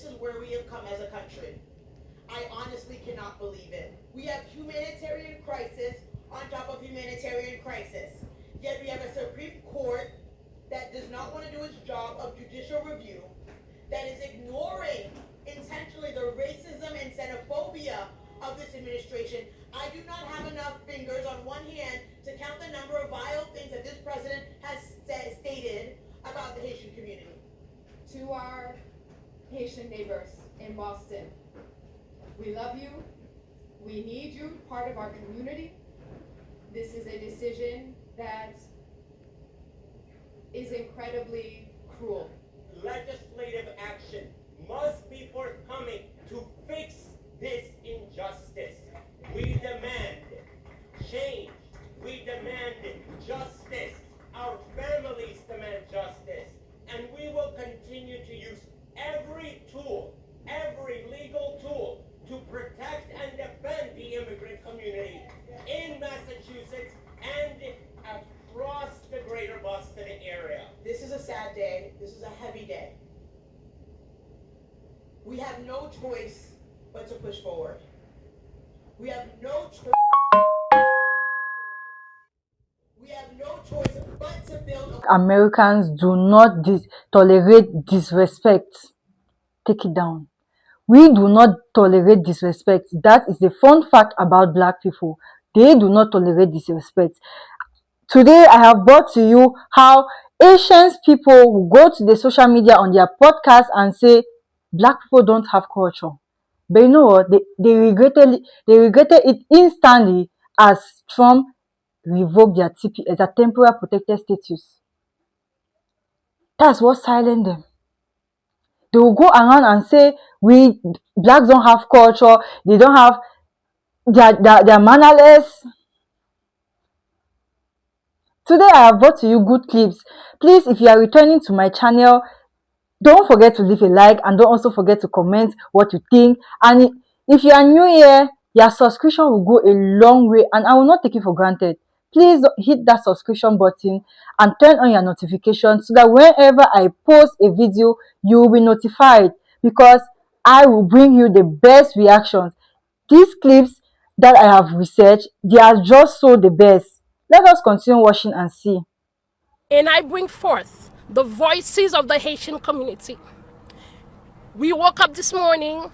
this is where we have come as a country. I honestly cannot believe it. We have humanitarian crisis on top of humanitarian crisis. Yet we have a Supreme Court that does not want to do its job of judicial review, that is ignoring intentionally the racism and xenophobia of this administration. I do not have enough fingers on one hand to count the number of vile things that this president has stated about the Haitian community. To our Haitian neighbors in Boston, we love you, we need you, part of our community. This is a decision that is incredibly cruel. Legislative action must be forthcoming to fix this injustice. We demand change. We demand justice. Our families demand justice. And we will continue to use every tool, every legal tool, to protect and defend the immigrant community in Massachusetts and across the greater Boston area. This is a sad day. This is a heavy day. We have no choice but to push forward. We have no choice. We have no choice but to build. Americans do not tolerate disrespect. Take it down. We do not tolerate disrespect. That is the fun fact about Black people. They do not tolerate disrespect. Today, I have brought to you how Asian people will go to the social media on their podcast and say, Black people don't have culture. But you know what? They regretted it instantly as Trump revoked their TPS, their temporary protected status. That's what silenced them. They will go around and say, Blacks don't have culture, they don't have, they're mannerless. Today I have brought to you good clips. Please, if you are returning to my channel, don't forget to leave a like and don't also forget to comment what you think. And if you are new here, your subscription will go a long way and I will not take it for granted. Please hit that subscription button and turn on your notifications so that whenever I post a video, you will be notified, because I will bring you the best reactions. These clips that I have researched, they are just so the best. Let us continue watching and see. And I bring forth the voices of the Haitian community. We woke up this morning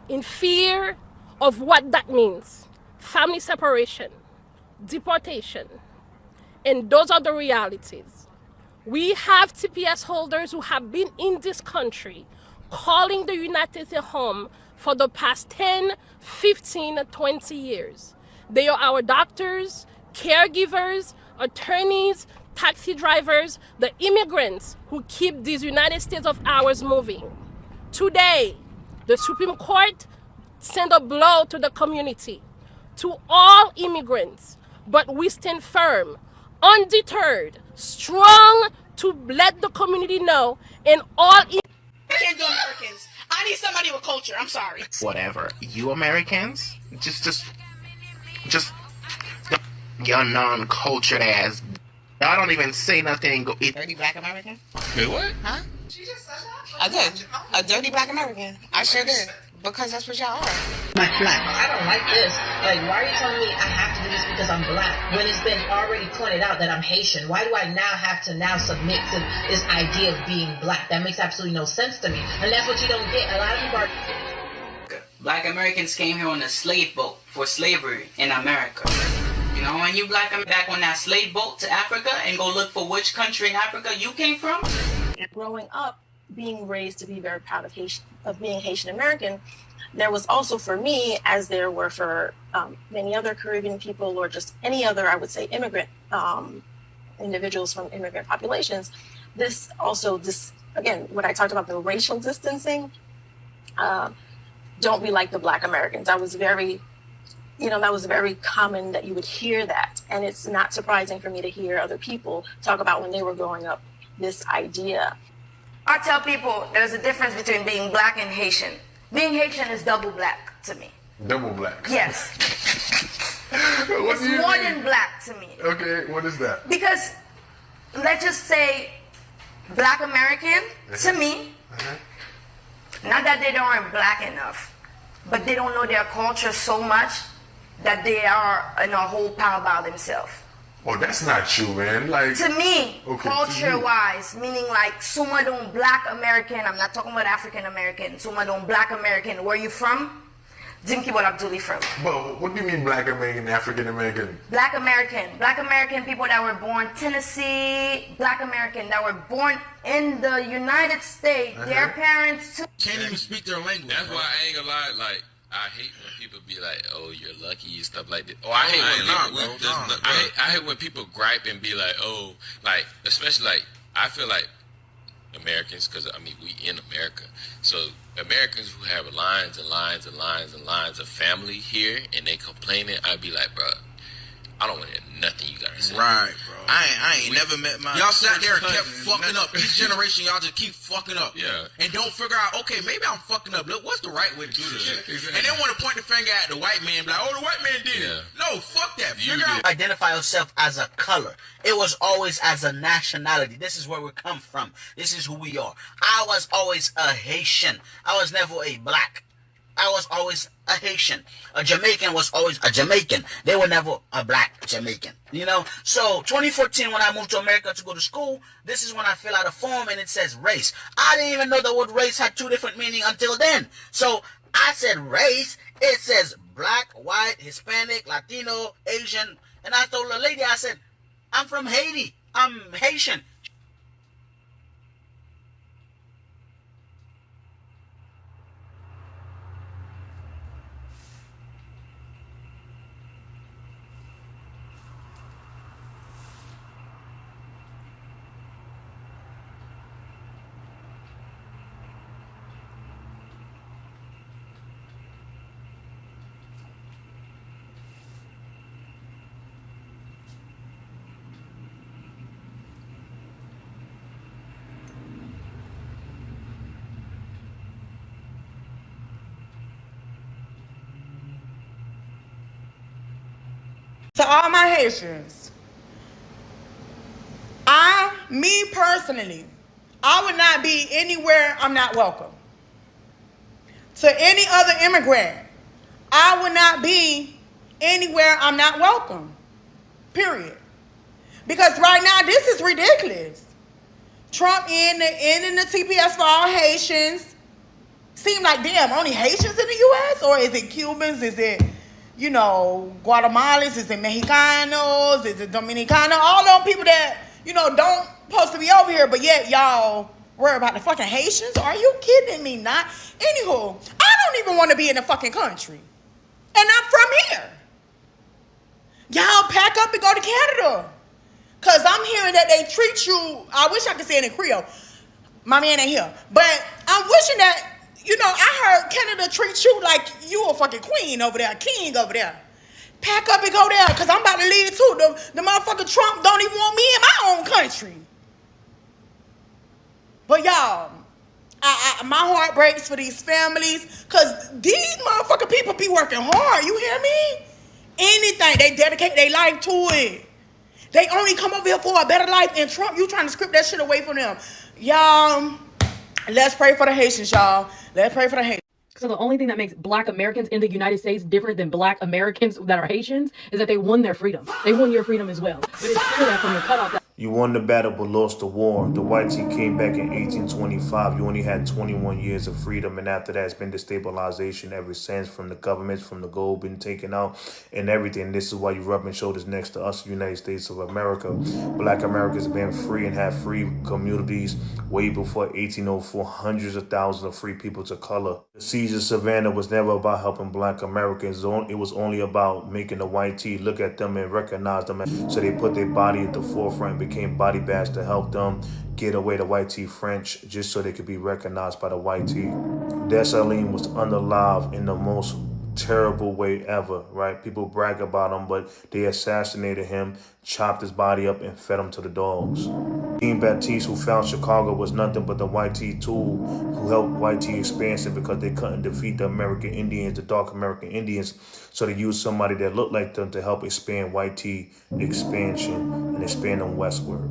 in fear of what that means. Family separation, deportation, and those are the realities. We have TPS holders who have been in this country calling the United States home for the past 10, 15, 20 years. They are our doctors, caregivers, attorneys, taxi drivers, the immigrants who keep these United States of ours moving. Today, the Supreme Court sent a blow to the community, to all immigrants, but we stand firm, undeterred, strong to let the community know, and all I can't do Americans. I need somebody with culture. I'm sorry. Whatever. You Americans, just your non-cultured ass. Y'all don't even say nothing. Go eat. Dirty Black American? Wait, what? Huh? She just said that. I did. A dirty Black American. I sure did. Because that's what y'all are. Black. I don't like this. Like, why are you telling me I have to do this because I'm Black when it's been already pointed out that I'm Haitian? Why do I now have to submit to this idea of being Black? That makes absolutely no sense to me. And that's what you don't get. A lot of people are... Black Americans came here on a slave boat for slavery in America. You know, when you Black back on that slave boat to Africa and go look for which country in Africa you came from. Growing up, being raised to be very proud of being Haitian American, there was also for me, as there were for many other Caribbean people or just any other, I would say, immigrant individuals from immigrant populations, this again, what I talked about, the racial distancing, don't be like the Black Americans. That was very, that was very common that you would hear that. And it's not surprising for me to hear other people talk about when they were growing up, this idea. I tell people there's a difference between being Black and Haitian. Being Haitian is double Black to me. Double Black? Yes. It's more than Black to me. Okay, what is that? Because, let's just say, Black American, to me, Not that they aren't black enough, but they don't know their culture so much that they are in a whole pile by themselves. Oh, that's not true, man. Like, to me, okay, culture-wise, meaning like Suma don't Black American, I'm not talking about African American, Suma don't Black American, where you from? Dimki what Abduli from. But what do you mean Black American, African American? Black American people that were born Tennessee, Black American that were born in the United States, their parents too. Can't even speak their language. That's why I ain't gonna lie, like, I hate when people be like, "Oh, you're lucky," and stuff like that. Oh, I hate when people gripe and be like, "Oh," like, especially like, I feel like Americans, because I mean we in America, so Americans who have lines and lines and lines and lines of family here, and they complaining, I'd be like, bro, I don't want to hear nothing you gotta say. Right, bro. I ain't never met my. Y'all sat there and kept fucking up. Each generation, y'all just keep fucking up. Yeah. And don't figure out, okay, maybe I'm fucking up. Look, what's the right way to do this shit? Exactly. And then want to point the finger at the white man, like, oh, the white man did it. No, fuck that. Figure out. Identify yourself as a color. It was always as a nationality. This is where we come from. This is who we are. I was always a Haitian. I was never a black. I was always a Haitian. A Jamaican was always a Jamaican. They were never a black Jamaican. You know? So 2014, when I moved to America to go to school, this is when I fill out a form and it says race. I didn't even know the word race had two different meanings until then. So I said race. It says black, white, Hispanic, Latino, Asian. And I told the lady, I said, I'm from Haiti. I'm Haitian. To all my Haitians, me personally, I would not be anywhere I'm not welcome. To any other immigrant, I would not be anywhere I'm not welcome. Period. Because right now, this is ridiculous. Trump ending the TPS for all Haitians. Seem like, damn, only Haitians in the U.S.? Or is it Cubans? Is it, you know, Guatemalans? Is it Mexicanos? Is it Dominicano? All those people that, you know, don't supposed to be over here, but yet y'all worry about the fucking Haitians? Are you kidding me? Not. Anywho, I don't even want to be in the fucking country. And I'm from here. Y'all pack up and go to Canada. Because I'm hearing that they treat you, I wish I could say it in Creole. My man ain't here. But I'm wishing that, you know, I heard Canada treat you like you a fucking queen over there, king over there. Pack up and go there, because I'm about to leave too. The motherfucker Trump don't even want me in my own country. But y'all, my heart breaks for these families, because these motherfucking people be working hard. You hear me? Anything. They dedicate their life to it. They only come over here for a better life, and Trump, you trying to script that shit away from them. Y'all, let's pray for the Haitians, y'all. Let's pray for the Haitians. So the only thing that makes Black Americans in the United States different than Black Americans that are Haitians is that they won their freedom. They won your freedom as well. But it's clear that from the cutoff that you won the battle but lost the war. The white team came back in 1825. You only had 21 years of freedom, and after that, it's been destabilization ever since, from the governments, from the gold being taken out, and everything. This is why you rubbing shoulders next to us, the United States of America. Black Americans have been free and have free communities way before 1804. Hundreds of thousands of free people to color. The siege of Savannah was never about helping Black Americans. It was only about making the white tea look at them and recognize them. So they put their body at the forefront, became body bags to help them get away the white tea French, just so they could be recognized by the white tea. Dessalines was unalive in the most terrible way ever, right? People brag about him, but they assassinated him, chopped his body up, and fed him to the dogs. Jean Baptiste, who found Chicago, was nothing but the white tea tool who helped white tea expansion, because they couldn't defeat the American Indians, the dark American Indians, so they used somebody that looked like them to help expand white tea expansion and expand them westward.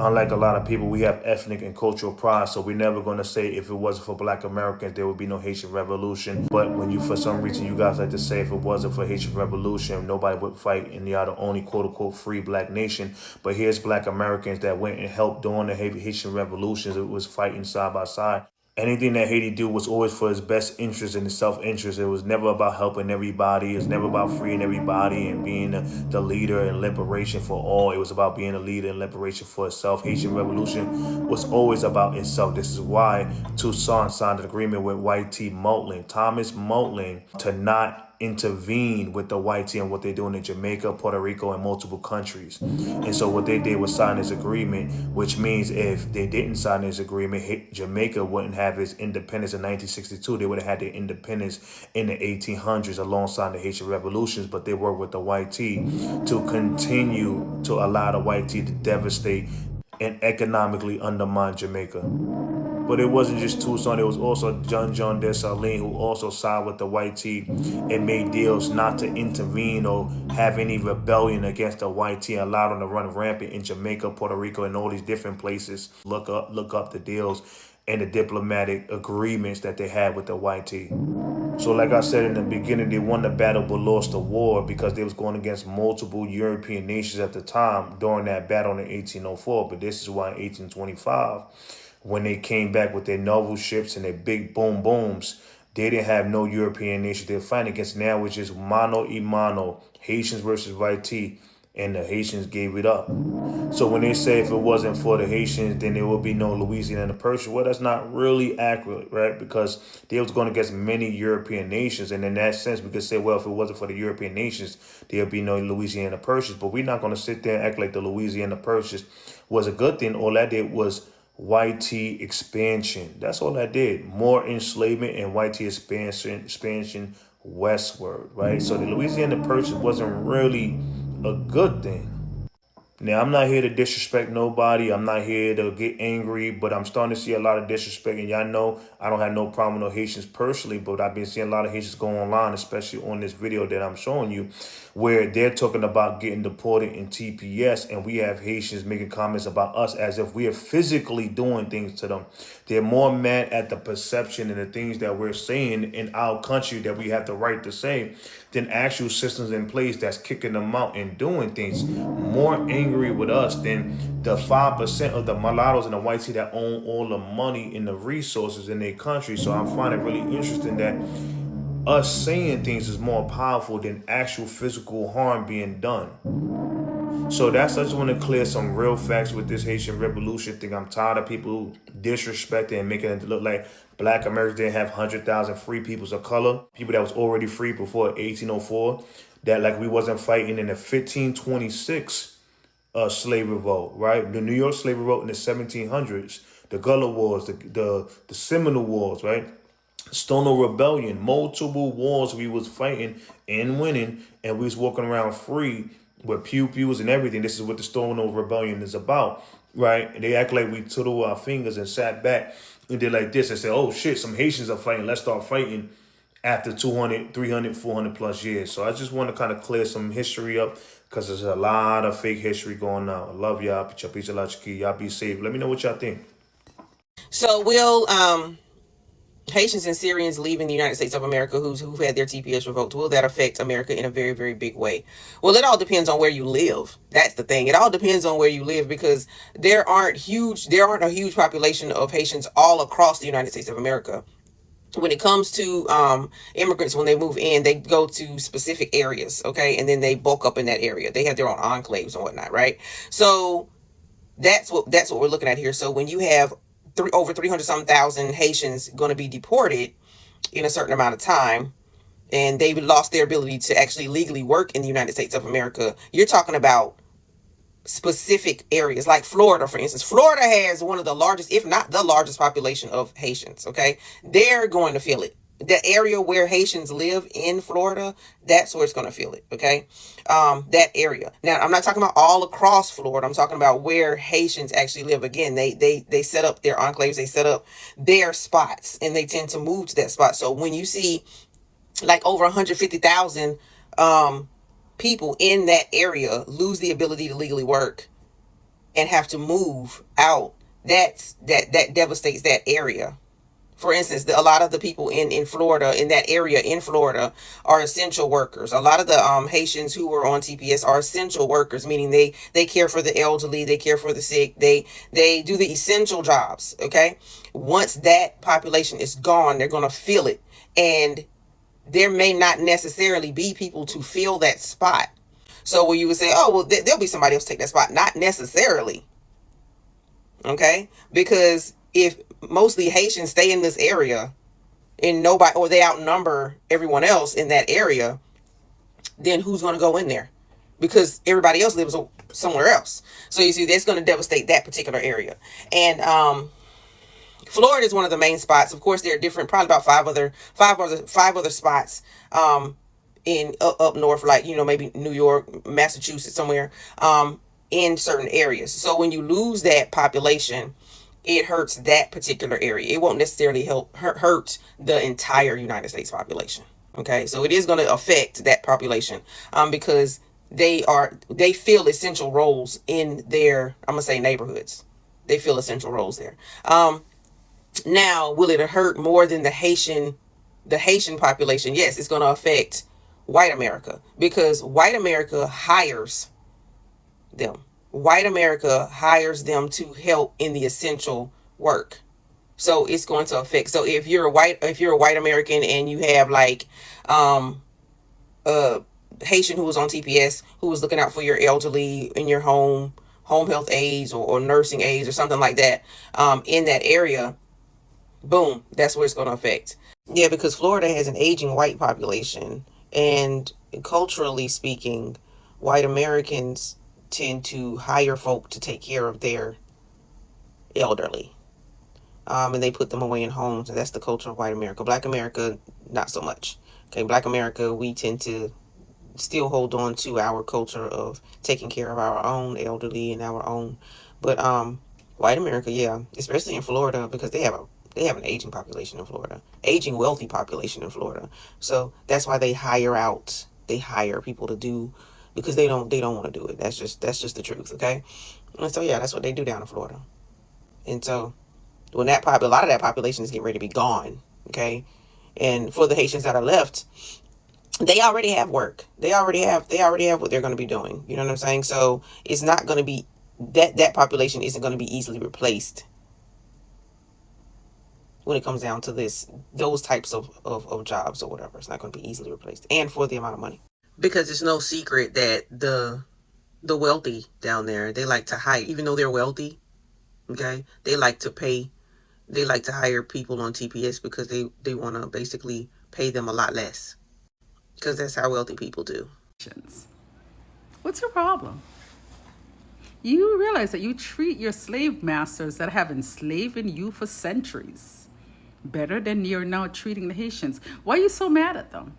Unlike a lot of people, we have ethnic and cultural pride, so we're never going to say if it wasn't for Black Americans, there would be no Haitian Revolution. But when you, for some reason, you guys like to say if it wasn't for Haitian Revolution, nobody would fight, and y'all the only quote-unquote free Black nation. But here's Black Americans that went and helped during the Haitian Revolutions. It was fighting side by side. Anything that Haiti do was always for his best interest and his self-interest. It was never about helping everybody. It was never about freeing everybody and being the leader and liberation for all. It was about being a leader and liberation for itself. Haitian Revolution was always about itself. This is why Toussaint signed an agreement with White T. Moulton, Thomas Moulton, to not intervene with the white team and what they're doing in Jamaica, Puerto Rico, and multiple countries. And so what they did was sign this agreement, which means if they didn't sign this agreement, Jamaica wouldn't have its independence in 1962. They would have had their independence in the 1800s alongside the Haitian revolutions, but they worked with the white team to continue to allow the white team to devastate and economically undermine Jamaica. But it wasn't just Toussaint, it was also John Dessalines, who also signed with the white team and made deals not to intervene or have any rebellion against the white team, allowed them to run rampant in Jamaica, Puerto Rico, and all these different places. Look up the deals and the diplomatic agreements that they had with the white team. So like I said in the beginning, they won the battle but lost the war because they was going against multiple European nations at the time during that battle in 1804. But this is why in 1825, when they came back with their naval ships and their big boom booms, they didn't have no European nation they were fighting against. Now it's just mano y mano, Haitians versus white team, and the Haitians gave it up. So when they say if it wasn't for the Haitians, then there would be no Louisiana and the Purchase, well, that's not really accurate, right? Because they was going against many European nations. And in that sense, we could say, well, if it wasn't for the European nations, there would be no Louisiana Purchase. But we're not going to sit there and act like the Louisiana Purchase was a good thing. All that did was white tea expansion. That's all that did. More enslavement and white tea expansion westward, right? So the Louisiana Purchase wasn't really a good thing. Now, I'm not here to disrespect nobody. I'm not here to get angry, but I'm starting to see a lot of disrespect. And y'all know I don't have no problem with no Haitians personally, but I've been seeing a lot of Haitians go online, especially on this video that I'm showing you, where they're talking about getting deported in TPS, and we have Haitians making comments about us as if we are physically doing things to them. They're more mad at the perception and the things that we're saying in our country that we have the right to say than actual systems in place that's kicking them out and doing things. More angry with us than the 5% of the mulattoes and the whites that own all the money and the resources in their country. So I find it really interesting that us saying things is more powerful than actual physical harm being done. So I just want to clear some real facts with this Haitian Revolution thing. I'm tired of people disrespecting and making it look like Black Americans didn't have 100,000 free peoples of color, people that was already free before 1804, that like we wasn't fighting in the 1526 slave revolt, right? The New York slave revolt in the 1700s, the Gullah Wars, the Seminole Wars, right? Stonewall Rebellion, multiple wars we was fighting and winning, and we was walking around free with pew-pews and everything. This is what the Stonewall Rebellion is about, right? And they act like we twiddled our fingers and sat back and did like this and said, oh shit, some Haitians are fighting, let's start fighting after 200, 300, 400 plus years. So I just want to kind of clear some history up because there's a lot of fake history going on. I love y'all. Y'all be safe. Let me know what y'all think. So will Haitians and Syrians leaving the United States of America who had their TPS revoked, will that affect America in a very, very big way? Well, it all depends on where you live. That's the thing. It all depends on where you live, because there aren't a huge population of Haitians all across the United States of America. When it comes to immigrants, when they move in, they go to specific areas, okay? And then they bulk up in that area. They have their own enclaves and whatnot, right? So that's what we're looking at here. So when you have over 300,000 Haitians going to be deported in a certain amount of time, and they've lost their ability to actually legally work in the United States of America, you're talking about specific areas like Florida, for instance. Florida has one of the largest, if not the largest, population of Haitians, okay? They're going to feel it. The area where Haitians live in Florida, that's where it's going to feel it, okay? That area. Now, I'm not talking about all across Florida. I'm talking about where Haitians actually live. Again, they set up their enclaves, they set up their spots, and they tend to move to that spot. So when you see like over 150,000 people in that area lose the ability to legally work, and have to move out, that devastates that area. For instance, a lot of the people in Florida, in that area in Florida, are essential workers. A lot of the Haitians who were on TPS are essential workers, meaning they care for the elderly, they care for the sick, they do the essential jobs. Okay, once that population is gone, they're gonna feel it, and there may not necessarily be people to fill that spot. So when you would say, oh well, there'll be somebody else take that spot, not necessarily. Okay, because if mostly Haitians stay in this area and nobody, or they outnumber everyone else in that area, then who's going to go in there? Because everybody else lives somewhere else. So you see, that's going to devastate that particular area. And Florida is one of the main spots. Of course, there are different, probably about five other spots in up north, like, you know, maybe New York, Massachusetts, somewhere in certain areas. So when you lose that population, it hurts that particular area. It won't necessarily hurt the entire United States population. Okay, so it is going to affect that population because they fill essential roles in their, I'm gonna say, neighborhoods. They fill essential roles there. Now, will it hurt more than the Haitian population? Yes, it's going to affect white America, because white America hires them. White America hires them to help in the essential work. So it's going to affect. So if you're a white American and you have like Haitian who was on TPS, who was looking out for your elderly in your home health aides or nursing aides or something like that, in that area, boom, that's what it's going to affect. Yeah, because Florida has an aging white population, and culturally speaking, white Americans tend to hire folk to take care of their elderly, and they put them away in homes, and that's the culture of white America. Black America, not so much. Okay, Black America, we tend to still hold on to our culture of taking care of our own elderly and our own, but white America, yeah, especially in Florida, because they have an aging population in Florida, aging wealthy population in Florida. So that's why they hire people to do, because they don't want to do it. That's just the truth. Okay. And so yeah, that's what they do down in Florida. And so when a lot of that population is getting ready to be gone. Okay. And for the Haitians that are left, they already have work. They already have what they're going to be doing. You know what I'm saying? So it's not going to be that population isn't going to be easily replaced when it comes down to those types of jobs or whatever. It's not going to be easily replaced, and for the amount of money. Because it's no secret that the wealthy down there, they like to hire, even though they're wealthy, okay, they like to hire people on TPS because they want to basically pay them a lot less, because that's how wealthy people do. What's your problem? You realize that you treat your slave masters that have enslaved you for centuries better than you're now treating the Haitians. Why are you so mad at them?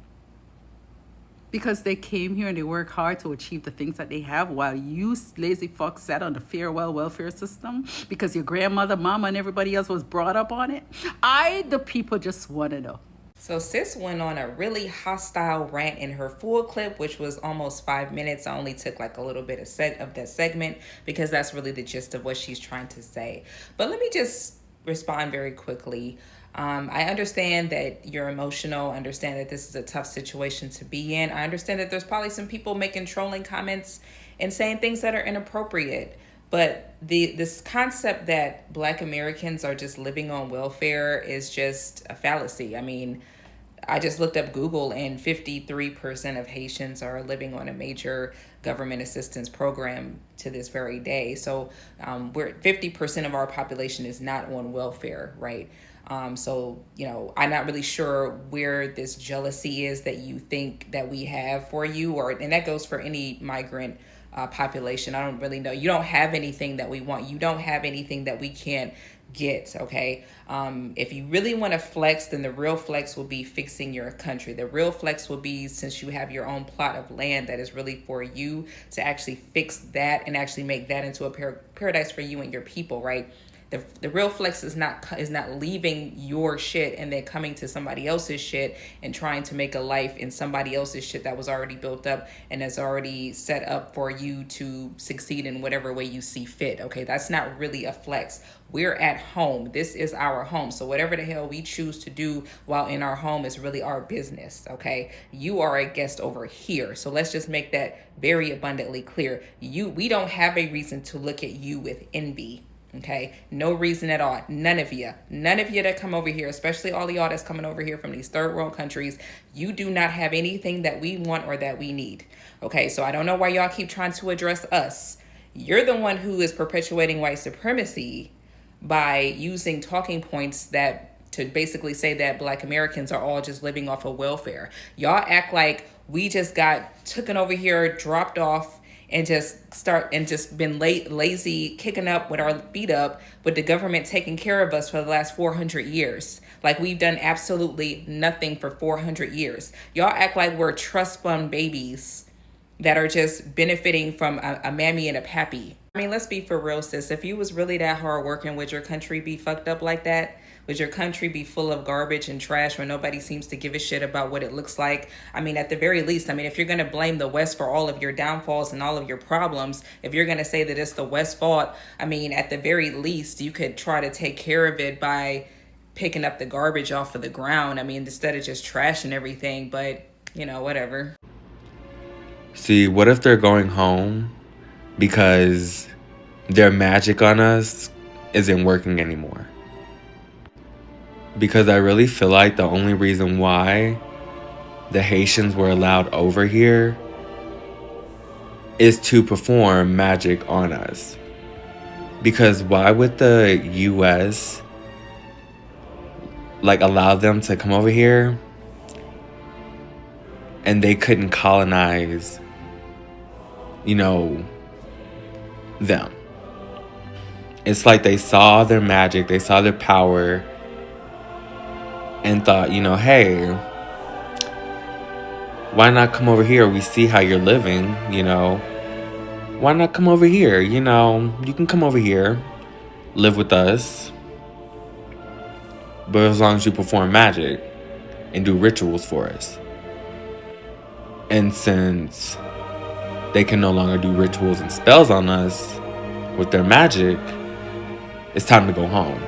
Because they came here and they work hard to achieve the things that they have, while you lazy fucks sat on the farewell welfare system because your grandmother, mama, and everybody else was brought up on it. The people just want to know. So sis went on a really hostile rant in her full clip, which was almost 5 minutes. I only took like a little bit of that segment because that's really the gist of what she's trying to say. But let me just respond very quickly. I understand that you're emotional. I understand that this is a tough situation to be in. I understand that there's probably some people making trolling comments and saying things that are inappropriate. But this concept that Black Americans are just living on welfare is just a fallacy. I mean, I just looked up Google, and 53% of Haitians are living on a major government assistance program to this very day. So we're 50% of our population is not on welfare, right? So, you know, I'm not really sure where this jealousy is that you think that we have for you, and that goes for any migrant population. I don't really know. You don't have anything that we want. You don't have anything that we can't get, okay? If you really want to flex, then the real flex will be fixing your country. The real flex will be, since you have your own plot of land that is really for you, to actually fix that and actually make that into a paradise for you and your people, right? The real flex is not leaving your shit and then coming to somebody else's shit and trying to make a life in somebody else's shit that was already built up and is already set up for you to succeed in whatever way you see fit. Okay, that's not really a flex. We're at home. This is our home. So whatever the hell we choose to do while in our home is really our business. Okay, you are a guest over here. So let's just make that very abundantly clear. We don't have a reason to look at you with envy. Okay, no reason at all. None of you that come over here, especially all of y'all that's coming over here from these third world countries, you do not have anything that we want or that we need. Okay, so I don't know why y'all keep trying to address us. You're the one who is perpetuating white supremacy by using talking points that to basically say that Black Americans are all just living off of welfare. Y'all act like we just got taken over here, dropped off, and just been lazy, kicking up with our feet up, with the government taking care of us for the last 400 years. Like we've done absolutely nothing for 400 years. Y'all act like we're trust fund babies that are just benefiting from a mammy and a pappy. I mean, let's be for real, sis. If you was really that hard working, would your country be fucked up like that? Would your country be full of garbage and trash where nobody seems to give a shit about what it looks like? I mean, at the very least, I mean, if you're going to blame the West for all of your downfalls and all of your problems, if you're going to say that it's the West's fault, I mean, at the very least, you could try to take care of it by picking up the garbage off of the ground. I mean, instead of just trashing everything, but, you know, whatever. See, what if they're going home because their magic on us isn't working anymore? Because I really feel like the only reason why the Haitians were allowed over here is to perform magic on us. Because why would the US allow them to come over here and they couldn't colonize, them? It's like they saw their magic, they saw their power, and thought, hey, why not come over here? We see how you're living, Why not come over here? You can come over here, live with us, but as long as you perform magic and do rituals for us. And since they can no longer do rituals and spells on us with their magic, it's time to go home.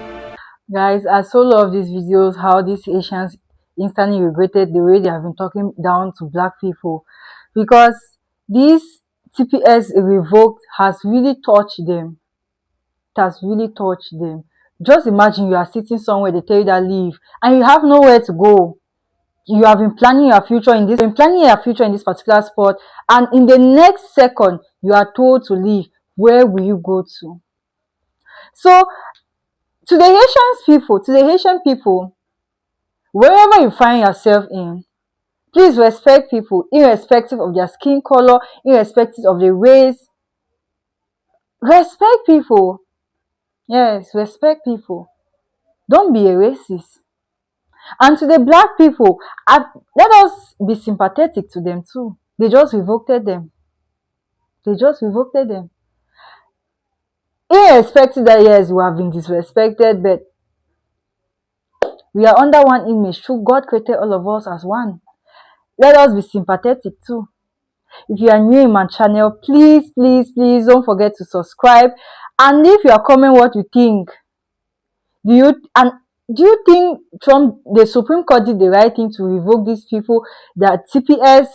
Guys, I so love these videos, how these Asians instantly regretted the way they have been talking down to Black people, because this TPS revoked has really touched them. It has really touched them. Just imagine you are sitting somewhere, they tell you that leave, and you have nowhere to go. You have been planning your future in this particular spot, and in the next second you are told to leave. Where will you go to? So to the Haitian people, wherever you find yourself in, please respect people, irrespective of their skin color, irrespective of their race. Respect people. Yes, respect people. Don't be a racist. And to the Black people, let us be sympathetic to them too. They just revoked them. Irrespective that, yes, we have been disrespected, but we are under one image. True, God created all of us as one. Let us be sympathetic too. If you are new in my channel, please don't forget to subscribe and leave your comment what you think. Do you think the Supreme Court did the right thing to revoke these people, that TPS?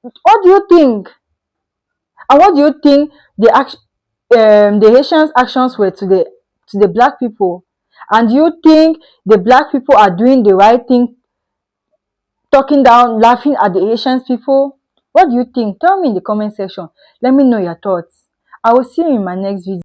What do you think? And what do you think the Haitians' actions were to the Black people? And do you think the Black people are doing the right thing, talking down, laughing at the Haitian people? What do you think? Tell me in the comment section. Let me know your thoughts. I will see you in my next video.